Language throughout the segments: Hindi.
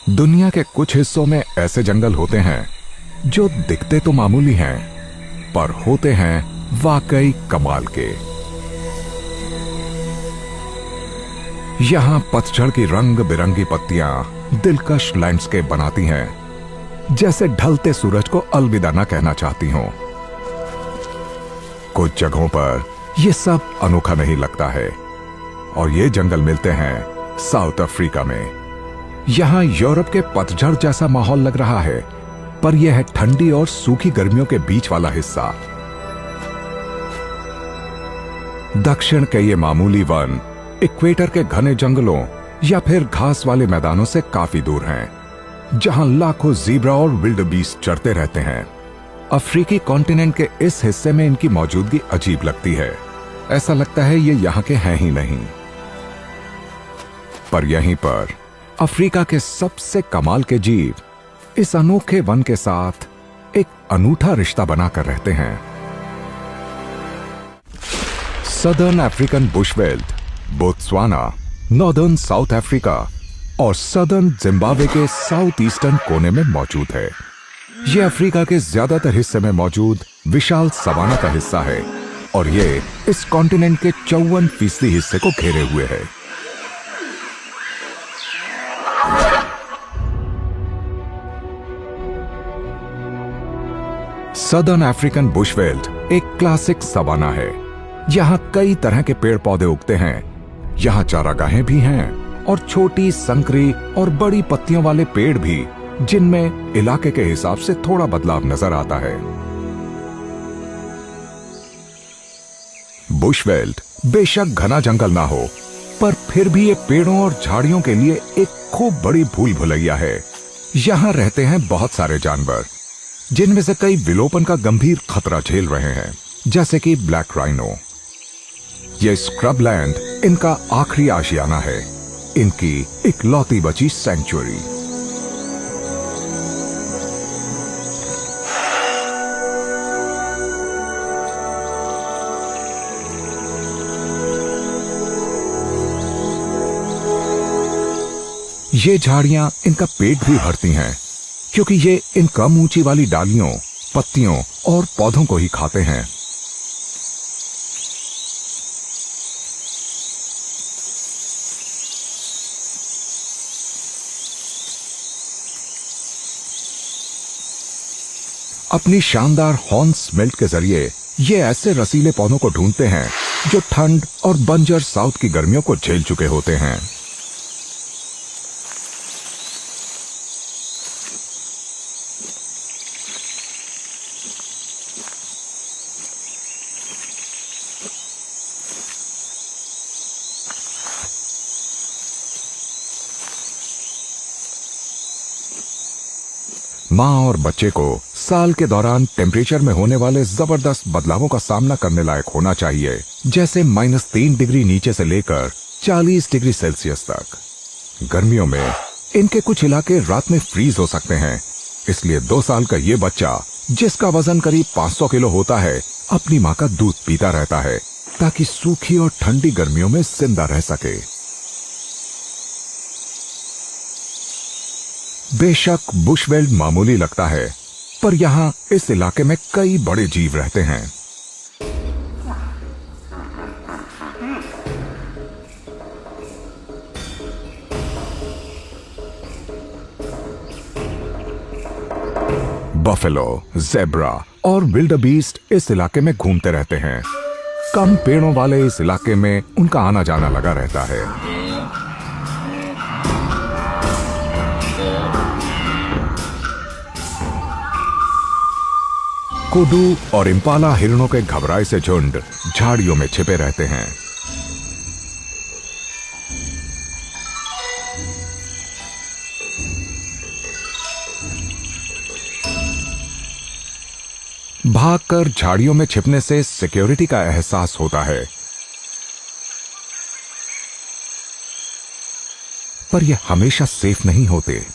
दुनिया के कुछ हिस्सों में ऐसे जंगल होते हैं जो दिखते तो मामूली हैं, पर होते हैं वाकई कमाल के। यहां पतझड़ की रंग बिरंगी पत्तियां दिलकश लैंडस्केप बनाती हैं, जैसे ढलते सूरज को अलविदा न कहना चाहती हों। कुछ जगहों पर यह सब अनोखा नहीं लगता है, और ये जंगल मिलते हैं साउथ अफ्रीका में। यहां यूरोप के पतझड़ जैसा माहौल लग रहा है, पर यह है ठंडी और सूखी गर्मियों के बीच वाला हिस्सा। दक्षिण के ये मामूली वन इक्वेटर के घने जंगलों या फिर घास वाले मैदानों से काफी दूर हैं, जहां लाखों ज़ीब्रा और विल्डबीस्ट चरते रहते हैं। अफ्रीकी कॉन्टिनेंट के इस हिस्से में इनकी मौजूदगी अजीब लगती है। ऐसा लगता है ये यहां के हैं ही नहीं। पर यहीं पर अफ्रीका के सबसे कमाल के जीव इस अनोखे वन के साथ एक अनूठा रिश्ता बनाकर रहते हैं। Southern African Bushveld Botswana, northern South Africa और सदर्न जिम्बाब्वे के साउथ ईस्टर्न कोने में मौजूद है। यह अफ्रीका के ज्यादातर हिस्से में मौजूद विशाल सवाना का हिस्सा है, और यह इस कॉन्टिनेंट के 54% हिस्से को घेरे हुए है। सदर्न अफ्रीकन बुशवेल्ट एक क्लासिक सवाना है। यहां कई तरह के पेड़ पौधे उगते हैं। यहां चारागाहें भी हैं और छोटी संकरी और बड़ी पत्तियों वाले पेड़ भी, जिनमें इलाके के हिसाब से थोड़ा बदलाव नजर आता है। बुशवेल्ट बेशक घना जंगल ना हो, पर फिर भी ये पेड़ों और झाड़ियों के लिए एक खूब बड़ी भूल भुलैया है। यहां रहते हैं बहुत सारे जानवर, जिनमें से कई विलोपन का गंभीर खतरा झेल रहे हैं, जैसे कि ब्लैक राइनो। यह स्क्रबलैंड इनका आखिरी आशियाना है, इनकी इकलौती बची सेंचुरी। ये झाड़ियां इनका पेट भी भरती हैं, क्योंकि ये इन कम ऊंची वाली डालियों, पत्तियों और पौधों को ही खाते हैं। अपनी शानदार हॉर्न स्मेल्ट के जरिए ये ऐसे रसीले पौधों को ढूंढते हैं जो ठंड और बंजर साउथ की गर्मियों को झेल चुके होते हैं। मां और बच्चे को साल के दौरान टेम्परेचर में होने वाले जबरदस्त बदलावों का सामना करने लायक होना चाहिए, जैसे -3 डिग्री नीचे से लेकर 40 डिग्री सेल्सियस तक। गर्मियों में इनके कुछ इलाके रात में फ्रीज हो सकते हैं, इसलिए 2 साल का ये बच्चा, जिसका वजन करीब 500 किलो होता है, अपनी मां का दूध पीता रहता है, ताकि सूखी और ठंडी गर्मियों में जिंदा रह सके। बेशक बुशवेल्ट मामूली लगता है, पर यहां इस इलाके में कई बड़े जीव रहते हैं। बफेलो, ज़ेब्रा और विल्डबीस्ट इस इलाके में घूमते रहते हैं। कम पेड़ों वाले इस इलाके में उनका आना जाना लगा रहता है। कुडू और इम्पाला हिरणों के घबराए से झुंड झाड़ियों में छिपे रहते हैं। भागकर झाड़ियों में छिपने से सिक्योरिटी का एहसास होता है, पर यह हमेशा सेफ नहीं होते।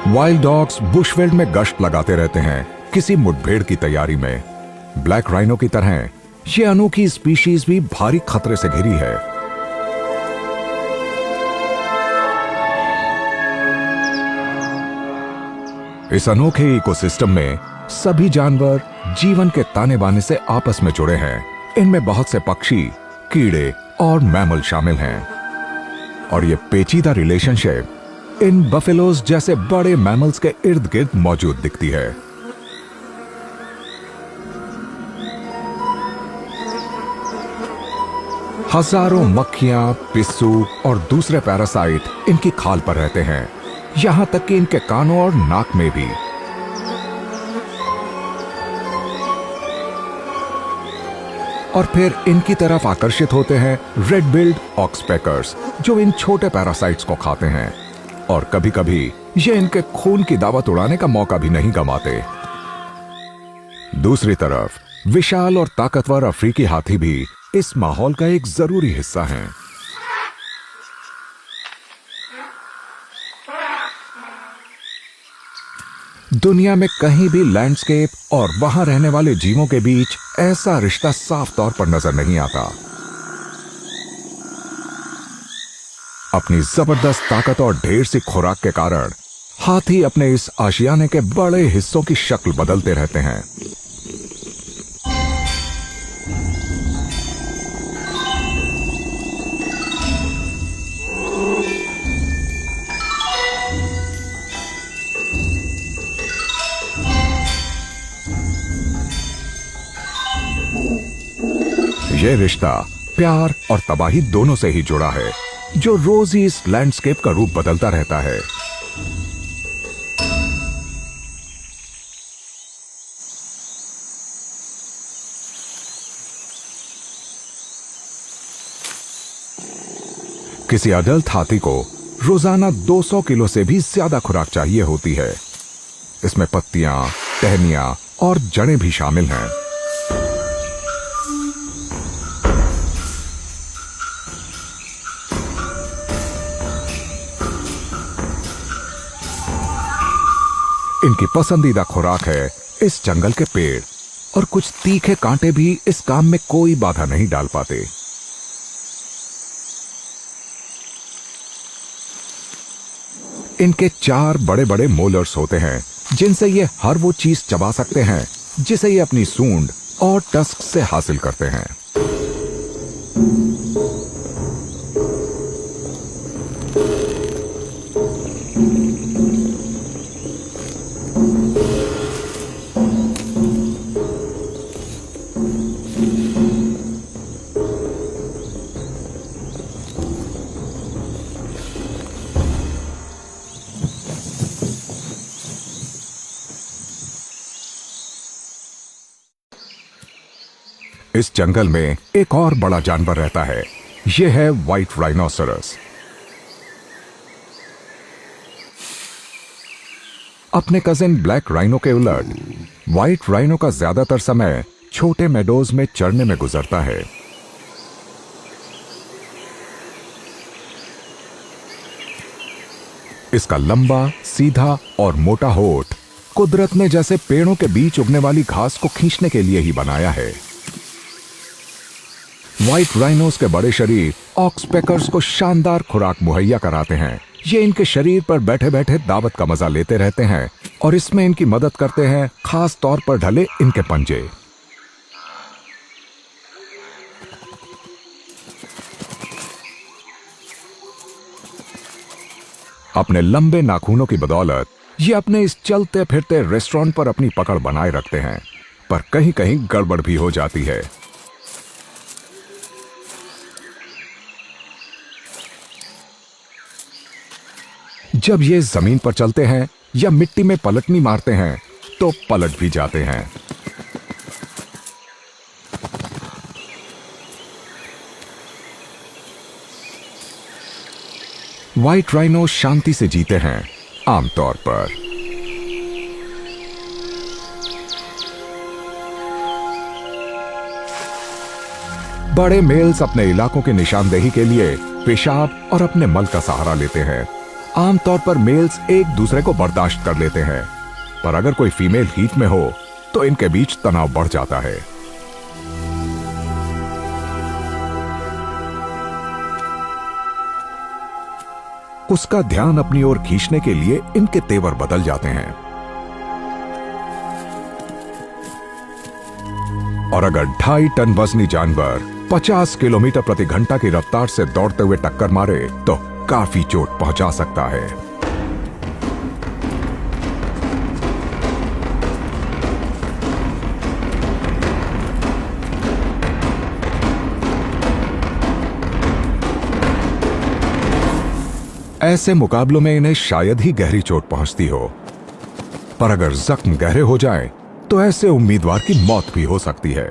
वाइल्ड डॉग्स बुशवेल्ड में गश्त लगाते रहते हैं किसी मुठभेड़ की तैयारी में। ब्लैक राइनो की तरह ये अनोखी स्पीशीज भी भारी खतरे से घिरी है। इस अनोखे इकोसिस्टम में सभी जानवर जीवन के ताने बाने से आपस में जुड़े हैं। इनमें बहुत से पक्षी, कीड़े और मैमल शामिल हैं और ये पेचीदा रिलेशनशिप इन बफेलोज जैसे बड़े मैमल्स के इर्द गिर्द मौजूद दिखती है। हजारों मक्खियां, पिस्सू और दूसरे पैरासाइट इनकी खाल पर रहते हैं, यहां तक कि इनके कानों और नाक में भी। और फिर इनकी तरफ आकर्षित होते हैं रेड बिल्ड ऑक्सपेकर्स, जो इन छोटे पैरासाइट्स को खाते हैं और कभी कभी ये इनके खून की दावत उड़ाने का मौका भी नहीं गंवाते। दूसरी तरफ विशाल और ताकतवर अफ्रीकी हाथी भी इस माहौल का एक जरूरी हिस्सा हैं। दुनिया में कहीं भी लैंडस्केप और वहां रहने वाले जीवों के बीच ऐसा रिश्ता साफ तौर पर नजर नहीं आता। अपनी जबरदस्त ताकत और ढेर सी खुराक के कारण हाथी अपने इस आशियाने के बड़े हिस्सों की शक्ल बदलते रहते हैं। यह रिश्ता प्यार और तबाही दोनों से ही जुड़ा है, जो रोज ही इस लैंडस्केप का रूप बदलता रहता है। किसी अडल्ट हाथी को रोजाना 200 किलो से भी ज्यादा खुराक चाहिए होती है। इसमें पत्तियां, टहनियां और जड़ें भी शामिल हैं। इनकी पसंदीदा खुराक है इस जंगल के पेड़, और कुछ तीखे कांटे भी इस काम में कोई बाधा नहीं डाल पाते। इनके 4 बड़े बड़े मोलर्स होते हैं, जिनसे ये हर वो चीज चबा सकते हैं जिसे ये अपनी सूंड और टस्क से हासिल करते हैं। इस जंगल में एक और बड़ा जानवर रहता है। यह है व्हाइट राइनोसरस। अपने कजिन ब्लैक राइनो के उलट व्हाइट राइनो का ज्यादातर समय छोटे मेडोज में चरने में गुजरता है। इसका लंबा, सीधा और मोटा होठ कुदरत ने जैसे पेड़ों के बीच उगने वाली घास को खींचने के लिए ही बनाया है। व्हाइट राइनोस के बड़े शरीर ऑक्सपेकर्स को शानदार खुराक मुहैया कराते हैं। ये इनके शरीर पर बैठे बैठे दावत का मजा लेते रहते हैं और इसमें इनकी मदद करते हैं खास तौर पर ढले इनके पंजे। अपने लंबे नाखूनों की बदौलत ये अपने इस चलते फिरते रेस्टोरेंट पर अपनी पकड़ बनाए रखते हैं, पर कहीं कहीं गड़बड़ भी हो जाती है। जब ये जमीन पर चलते हैं या मिट्टी में पलटनी मारते हैं तो पलट भी जाते हैं। व्हाइट राइनो शांति से जीते हैं आमतौर पर। बड़े मेल्स अपने इलाकों की निशानदेही के लिए पेशाब और अपने मल का सहारा लेते हैं। आमतौर पर मेल्स एक दूसरे को बर्दाश्त कर लेते हैं, पर अगर कोई फीमेल हीट में हो तो इनके बीच तनाव बढ़ जाता है। उसका ध्यान अपनी ओर खींचने के लिए इनके तेवर बदल जाते हैं। और अगर 2.5 टन वजनी जानवर 50 किलोमीटर प्रति घंटा की रफ्तार से दौड़ते हुए टक्कर मारे तो काफी चोट पहुंचा सकता है। ऐसे मुकाबलों में इन्हें शायद ही गहरी चोट पहुंचती हो, पर अगर जख्म गहरे हो जाएं, तो ऐसे उम्मीदवार की मौत भी हो सकती है।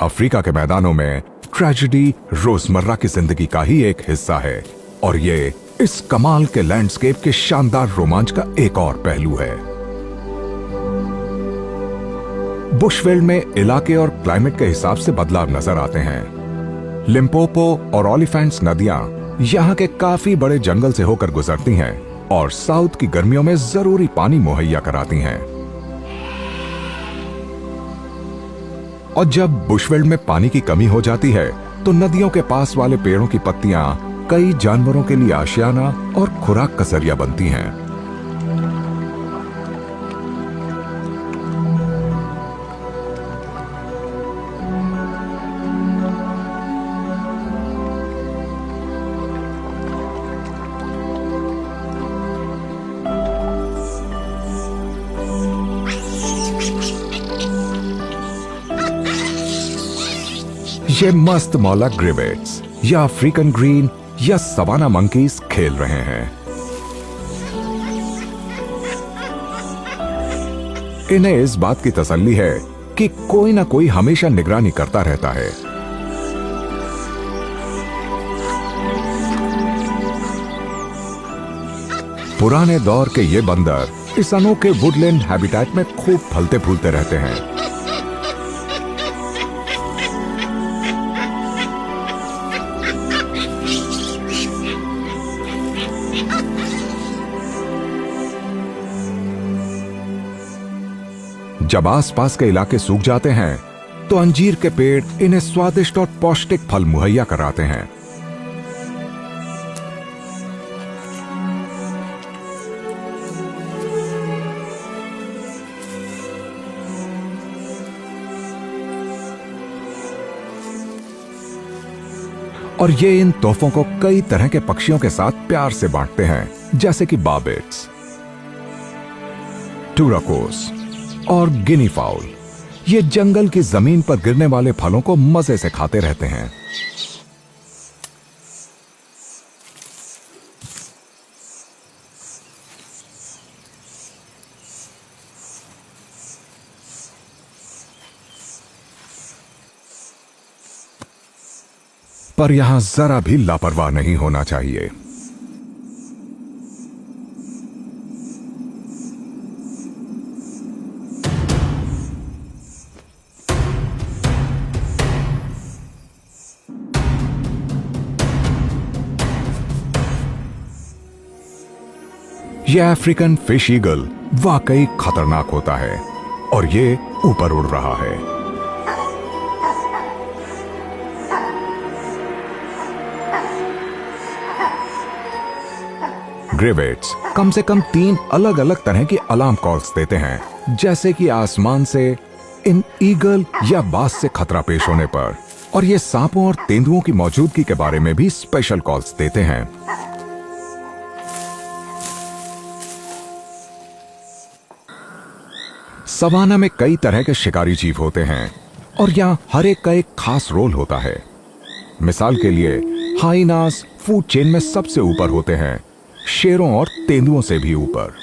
अफ्रीका के मैदानों में ट्रेजेडी रोजमर्रा की जिंदगी का ही एक हिस्सा है, और ये इस कमाल के लैंडस्केप के शानदार रोमांच का एक और पहलू है। बुशवेल्ड में इलाके और क्लाइमेट के हिसाब से बदलाव नजर आते हैं। लिम्पोपो और ओलिफेंट्स नदियां यहां के काफी बड़े जंगल से होकर गुजरती हैं और साउथ की गर्मियों में जरूरी पानी मुहैया कराती हैं। और जब बुशवेल्ड में पानी की कमी हो जाती है तो नदियों के पास वाले पेड़ों की पत्तियां कई जानवरों के लिए आशियाना और खुराक का जरिया बनती हैं। ये मस्त मौला ग्रेवेट्स या अफ्रीकन ग्रीन या सवाना मंकीज खेल रहे हैं। इन्हें इस बात की तसल्ली है कि कोई ना कोई हमेशा निगरानी करता रहता है। पुराने दौर के ये बंदर इस अनोखे वुडलैंड हैबिटेट में खूब फलते फूलते रहते हैं। जब आसपास के इलाके सूख जाते हैं तो अंजीर के पेड़ इन्हें स्वादिष्ट और पौष्टिक फल मुहैया कराते हैं। और ये इन तोहफों को कई तरह के पक्षियों के साथ प्यार से बांटते हैं, जैसे कि बाबेट्स, टूराकोस और गिनी फाउल। ये जंगल की जमीन पर गिरने वाले फलों को मजे से खाते रहते हैं। पर यहां जरा भी लापरवाह नहीं होना चाहिए। ये अफ्रीकन फिश ईगल वाकई खतरनाक होता है और ये ऊपर उड़ रहा है। ग्रेवेट्स कम से कम 3 अलग अलग तरह की अलार्म कॉल्स देते हैं, जैसे कि आसमान से इन ईगल या बाज से खतरा पेश होने पर, और ये सांपों और तेंदुओं की मौजूदगी के बारे में भी स्पेशल कॉल्स देते हैं। सवाना में कई तरह के शिकारी जीव होते हैं और यहाँ हर एक का एक खास रोल होता है। मिसाल के लिए हाइनास फूड चेन में सबसे ऊपर होते हैं, शेरों और तेंदुओं से भी ऊपर।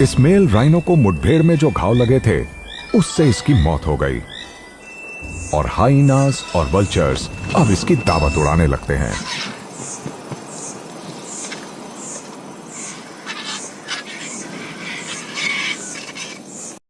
इस मेल राइनो को मुठभेड़ में जो घाव लगे थे उससे इसकी मौत हो गई और हाइनास और वल्चर्स अब इसकी दावत उड़ाने लगते हैं।